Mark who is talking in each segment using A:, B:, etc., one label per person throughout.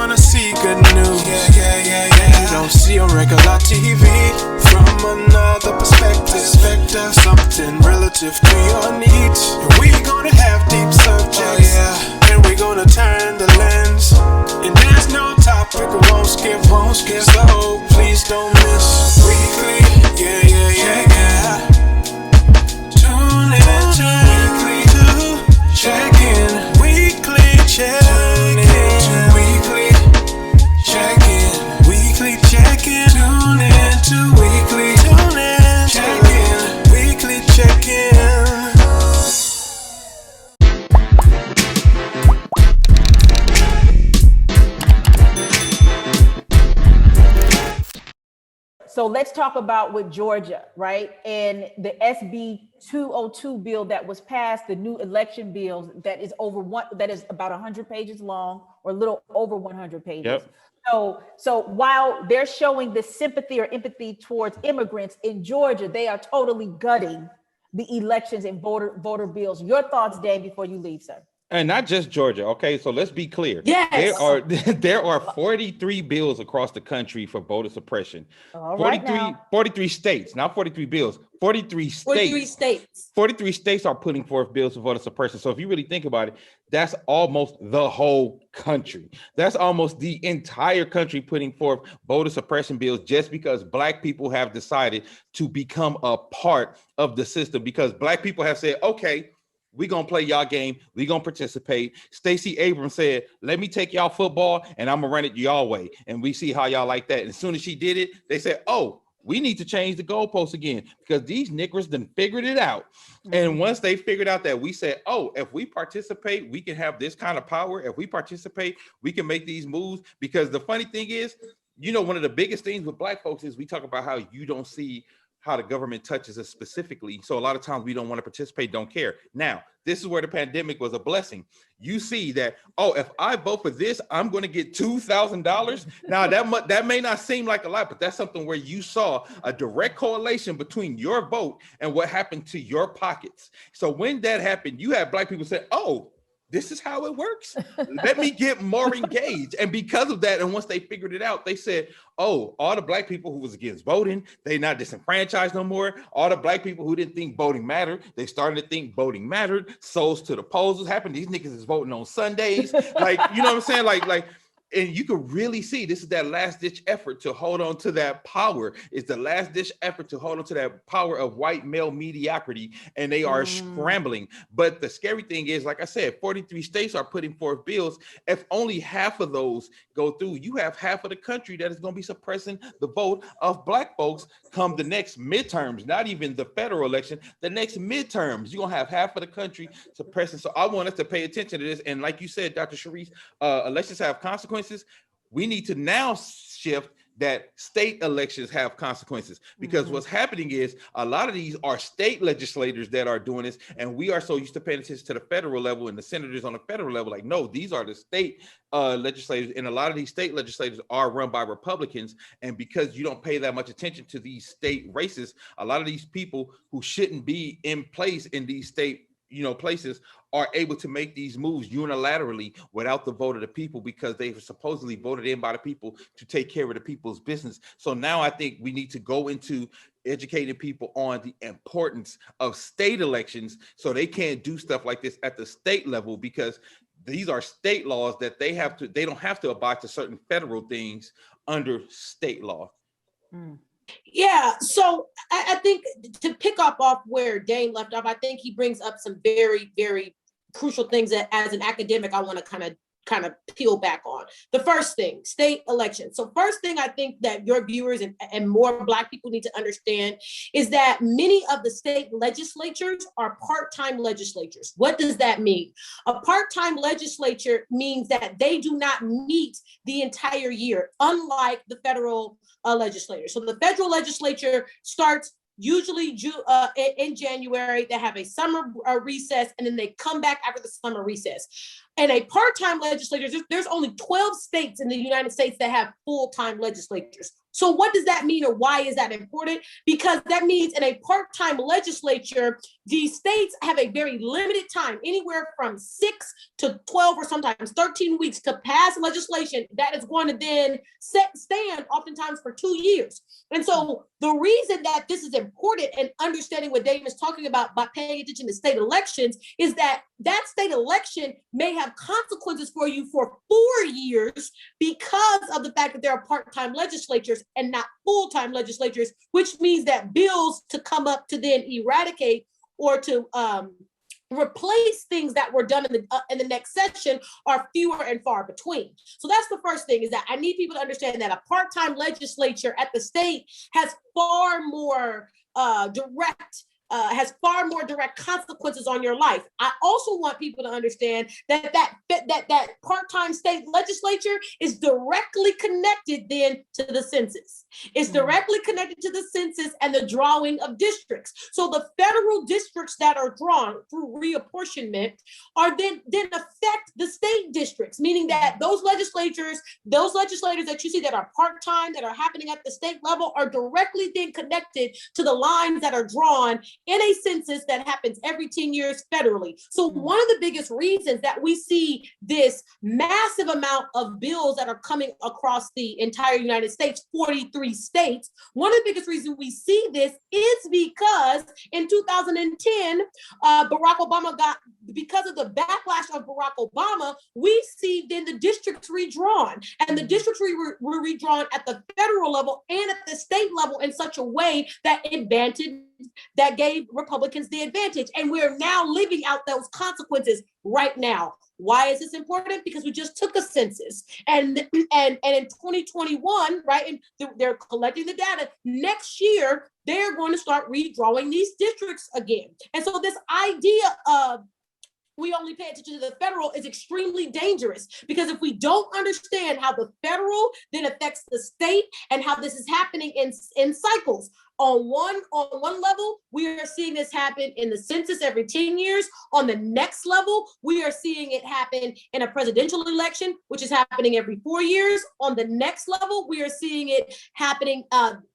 A: wanna see good news. You don't see on regular TV. From another perspective, something relative to your needs. And we gonna have deep subjects, and we gonna turn the lens. And there's no topic we won't skip. So please don't miss weekly. Tune in to weekly to check in. Weekly check in. Weekly check in. Weekly check in. Tune in to weekly. Tune in. Check in. Weekly check in.
B: So let's talk about with Georgia, right? And the SB 202 bill that was passed, the new election bill that is about 100 pages long, or a little over 100 pages.
C: Yep.
B: So while they're showing the sympathy or empathy towards immigrants in Georgia, they are totally gutting the elections and voter bills. Your thoughts, Dan, before you leave, sir?
C: And not just Georgia, okay? So let's be clear.
B: Yes.
C: There are 43 bills across the country for voter suppression. 43 states, not 43 bills. 43 states. 43 states are putting forth bills for voter suppression. So if you really think about it, that's almost the whole country. That's almost the entire country putting forth voter suppression bills just because Black people have decided to become a part of the system, because Black people have said, okay, we're going to play y'all game. We're going to participate. Stacey Abrams said, let me take y'all football and I'm going to run it y'all way. And we see how y'all like that. And as soon as she did it, they said, oh, we need to change the goalposts again because these niggers done figured it out. Mm-hmm. And once they figured out that, we said, oh, if we participate, we can have this kind of power. If we participate, we can make these moves. Because the funny thing is, you know, one of the biggest things with Black folks is we talk about how you don't see how the government touches us specifically. So a lot of times we don't want to participate, don't care. Now, this is where the pandemic was a blessing. You see that, oh, if I vote for this, I'm going to get $2,000. Now that may not seem like a lot, but that's something where you saw a direct correlation between your vote and what happened to your pockets. So when that happened, you had Black people say, oh, this is how it works. Let me get more engaged. And because of that, and once they figured it out, they said, oh, all the Black people who was against voting, they not disenfranchised no more. All the Black people who didn't think voting mattered, they started to think voting mattered. Souls to the polls was happening. These niggas is voting on Sundays. Like, you know what I'm saying? Like, and you can really see this is that last ditch effort to hold on to that power. It's the last ditch effort to hold on to that power of white male mediocrity, and they are scrambling. But the scary thing is, like I said, 43 states are putting forth bills. If only half of those go through, you have half of the country that is going to be suppressing the vote of Black folks come the next midterms, not even the federal election, the next midterms. You're going to have half of the country suppressing. So I want us to pay attention to this. And like you said, Dr. Sherise, elections have consequences. We need to now shift that state elections have consequences, because what's happening is a lot of these are state legislators that are doing this, and we are so used to paying attention to the federal level and the senators on the federal level. Like, no, these are the state legislators, and a lot of these state legislators are run by Republicans. And because you don't pay that much attention to these state races, a lot of these people who shouldn't be in place in these state places are able to make these moves unilaterally without the vote of the people, because they were supposedly voted in by the people to take care of the people's business. So now I think we need to go into educating people on the importance of state elections so they can't do stuff like this at the state level, because these are state laws that they don't have to abide to certain federal things under state law.
D: Yeah, so I think to pick up off where Dane left off, I think he brings up some very, very crucial things that as an academic, I want to kind of peel back on. The first thing, state elections. So first thing I think that your viewers and more Black people need to understand is that many of the state legislatures are part-time legislatures. What does that mean? A part-time legislature means that they do not meet the entire year, unlike the federal legislature. So the federal legislature starts usually in January. They have a summer recess, and then they come back after the summer recess. And a part-time legislature, there's only 12 states in the United States that have full-time legislatures. So what does that mean, or why is that important? Because that means in a part-time legislature, the states have a very limited time, anywhere from 6 to 12 or sometimes 13 weeks to pass legislation that is going to then stand oftentimes for 2 years. And so the reason that this is important and understanding what Dave is talking about by paying attention to state elections is that state election may have consequences for you for 4 years because of the fact that there are part-time legislatures and not full-time legislatures, which means that bills to come up to then eradicate or to replace things that were done in the next session are fewer and far between. So that's the first thing, is that I need people to understand that a part-time legislature at the state has far more direct consequences on your life. I also want people to understand that part-time state legislature is directly connected then to the census. It's directly connected to the census and the drawing of districts. So the federal districts that are drawn through reapportionment are then affect the state districts, meaning that those legislators that you see that are part-time, that are happening at the state level, are directly then connected to the lines that are drawn in a census that happens every 10 years federally. So one of the biggest reasons that we see this massive amount of bills that are coming across the entire United States, 43 states, one of the biggest reasons we see this is because in 2010, Barack Obama because of the backlash of Barack Obama, we see then the districts redrawn, and the districts were redrawn at the federal level and at the state level in such a way that gave Republicans the advantage. And we're now living out those consequences right now. Why is this important? Because we just took a census, and in 2021, right, and they're collecting the data. Next year, they're going to start redrawing these districts again. And so this idea of we only pay attention to the federal is extremely dangerous, because if we don't understand how the federal then affects the state and how this is happening in cycles, on one level, we are seeing this happen in the census every 10 years. On the next level, we are seeing it happen in a presidential election, which is happening every 4 years. On the next level, we are seeing it happening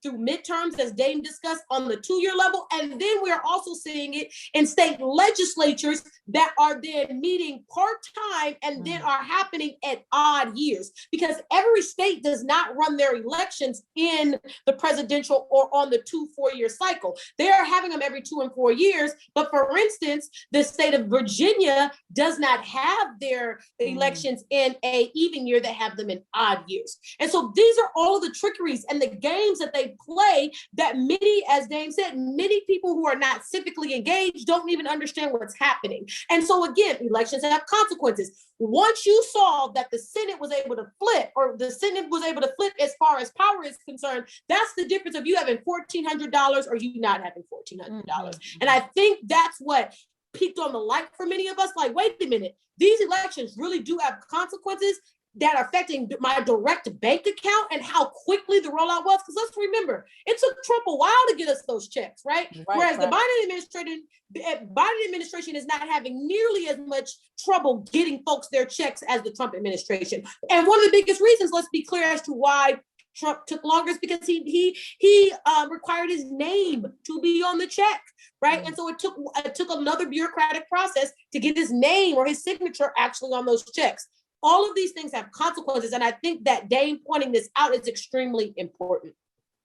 D: through midterms, as Dame discussed, on the 2-year level. And then we are also seeing it in state legislatures that are then meeting part-time and then are happening at odd years, because every state does not run their elections in the presidential or on the 2-4-year cycle. They are having them every 2 and 4 years. But for instance, the state of Virginia does not have their elections in a even year. They have them in odd years. And so these are all of the trickeries and the games that they play that many, as Dame said, many people who are not civically engaged don't even understand what's happening. And so again, elections have consequences. Once you saw that the Senate was able to flip, or the Senate was able to flip as far as power is concerned, that's the difference of you having $1,400 or you not having $1,400. And I think that's what peaked on the light for many of us. Like, wait a minute, these elections really do have consequences that are affecting my direct bank account and how quickly the rollout was. Because let's remember, it took Trump a while to get us those checks, right? Whereas the Biden administration is not having nearly as much trouble getting folks their checks as the Trump administration. And one of the biggest reasons, let's be clear as to why Trump took longer, is because he required his name to be on the check, right? And so it took another bureaucratic process to get his name or his signature actually on those checks. All of these things have consequences, and I think that Dame pointing this out is extremely important.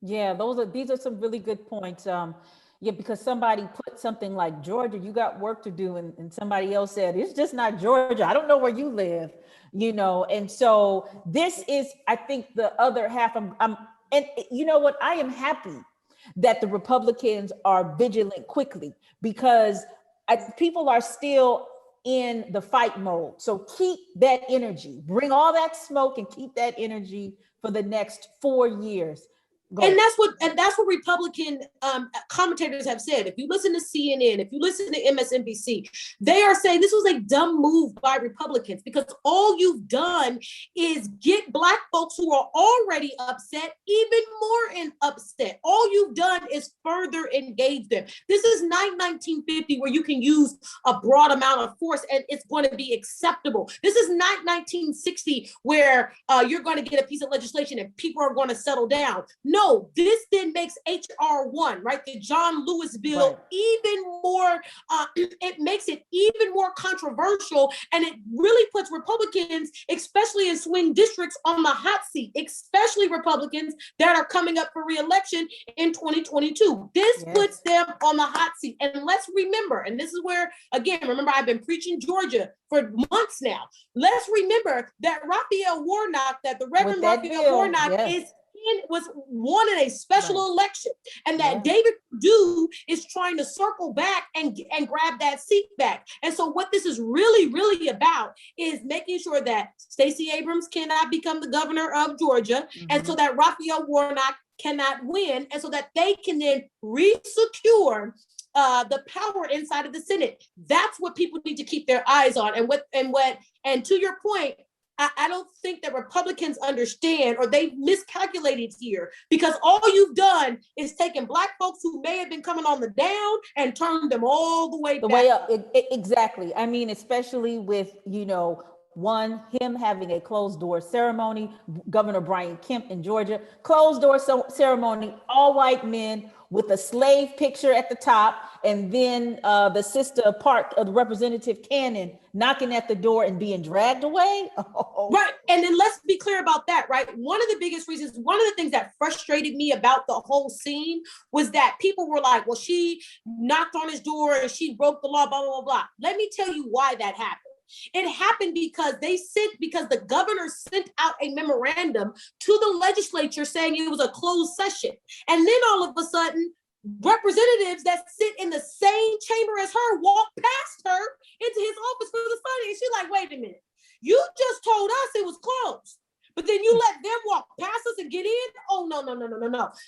B: Yeah, these are some really good points. Because somebody put something like Georgia, you got work to do, and somebody else said it's just not Georgia. I don't know where you live, and so this is, I think, the other half. And you know what? I am happy that the Republicans are vigilant quickly, because people are still in the fight mode. So keep that energy, bring all that smoke and keep that energy for the next 4 years.
D: And that's what Republican commentators have said. If you listen to CNN, if you listen to MSNBC, they are saying this was a dumb move by Republicans, because all you've done is get Black folks who are already upset even more upset. All you've done is further engage them. This is not 1950 where you can use a broad amount of force and it's going to be acceptable. This is not 1960 where you're going to get a piece of legislation and people are going to settle down. No, No, this then makes HR 1, right, the John Lewis bill, even more, it makes it even more controversial, and it really puts Republicans, especially in swing districts, on the hot seat, especially Republicans that are coming up for re-election in 2022. This puts them on the hot seat. And let's remember, and this is where, again, remember, I've been preaching Georgia for months now. Let's remember that Raphael Warnock, that the Reverend Raphael Warnock was won in a special election, and that David Perdue is trying to circle back and grab that seat back. And so what this is really, really about is making sure that Stacey Abrams cannot become the governor of Georgia, and so that Raphael Warnock cannot win, and so that they can then re-secure the power inside of the Senate. That's what people need to keep their eyes on. And to your point, I don't think that Republicans understand, or they've miscalculated here, because all you've done is taken Black folks who may have been coming on the down and turned them all the way up.
B: Exactly. I mean, especially with, him having a closed door ceremony, Governor Brian Kemp in Georgia, closed door ceremony, all white men with a slave picture at the top, and then the sister part of the Representative Cannon knocking at the door and being dragged away.
D: Right. And then let's be clear about that, right? One of the biggest reasons, one of the things that frustrated me about the whole scene was that people were like, well, she knocked on his door and she broke the law, blah, blah, blah. Let me tell you why that happened. It happened because the governor sent out a memorandum to the legislature saying it was a closed session. And then all of a sudden, representatives that sit in the same chamber as her walk past her into his office for the study. And she's like, wait a minute, you just told us it was closed, but then you let them walk past us and get in? Oh, no.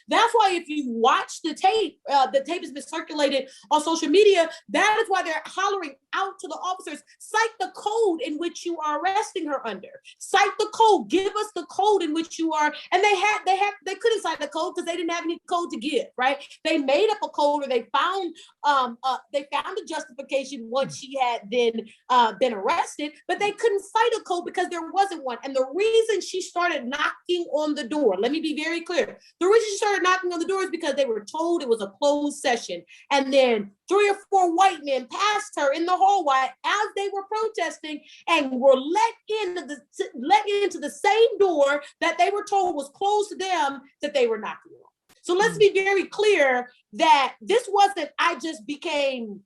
D: That's why if you watch the tape has been circulated on social media. That is why they're hollering out to the officers, cite the code in which you are arresting her under. Cite the code, give us the code in which you are, and they couldn't cite the code because they didn't have any code to give, right? They made up a code, or they found a justification once she had then been arrested, but they couldn't cite a code because there wasn't one. And the reason she started knocking on the door, let me be very clear. The reason she started knocking on the door is because they were told it was a closed session. And then 3 or 4 white men passed her in the hallway as they were protesting and were let into the same door that they were told was closed to them that they were knocking on. So let's be very clear that this wasn't, I just became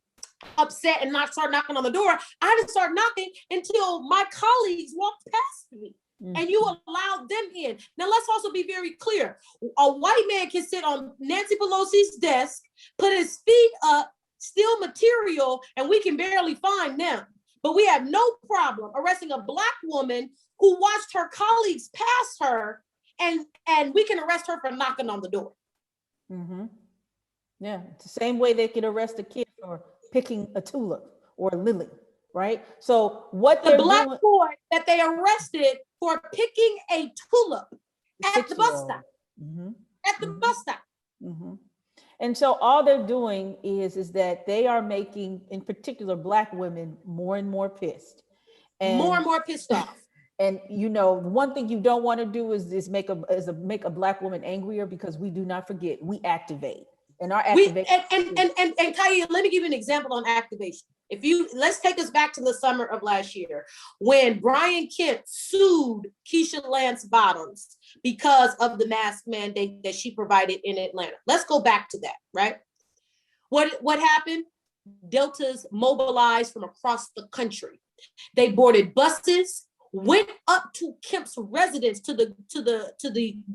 D: upset and not start knocking on the door. I didn't start knocking until my colleagues walked past me. And you allowed them in. Now, let's also be very clear. A white man can sit on Nancy Pelosi's desk, put his feet up, steal material, and we can barely find them. But we have no problem arresting a Black woman who watched her colleagues pass her, and we can arrest her for knocking on the door.
B: Mm-hmm. Yeah, it's the same way they could arrest a kid for picking a tulip or a lily, right? So what
D: the Black boy that they arrested for picking a tulip at the bus stop.
B: Mm-hmm.
D: At the bus stop.
B: Mm-hmm. And so all they're doing is that they are making, in particular, Black women more and more pissed. And
D: more and more pissed off.
B: And one thing you don't want to do is make a Black woman angrier, because we do not forget, we activate. And our activation.
D: And Kaya, let me give you an example on activation. Let's take us back to the summer of last year when Brian Kemp sued Keisha Lance Bottoms because of the mask mandate that she provided in Atlanta. Let's go back to that, right? What happened? Deltas mobilized from across the country. They boarded buses, went up to Kemp's residence, to the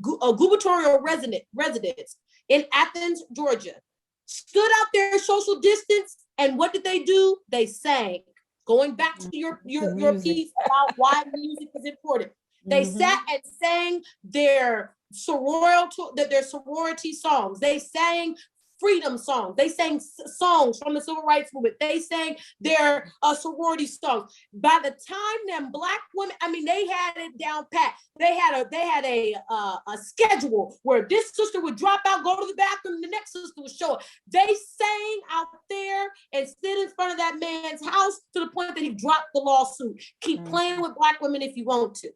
D: gubernatorial residence in Athens, Georgia, stood out there social distance, and what did they do? They sang. Going back to your piece about why music is important. They sat and sang their sorority songs. They sang freedom songs. They sang songs from the civil rights movement. They sang their sorority songs. By the time them Black women, they had it down pat. They had a schedule where this sister would drop out, go to the bathroom, and the next sister would show up. They sang out there and stood in front of that man's house to the point that he dropped the lawsuit. Keep playing with Black women if you want to.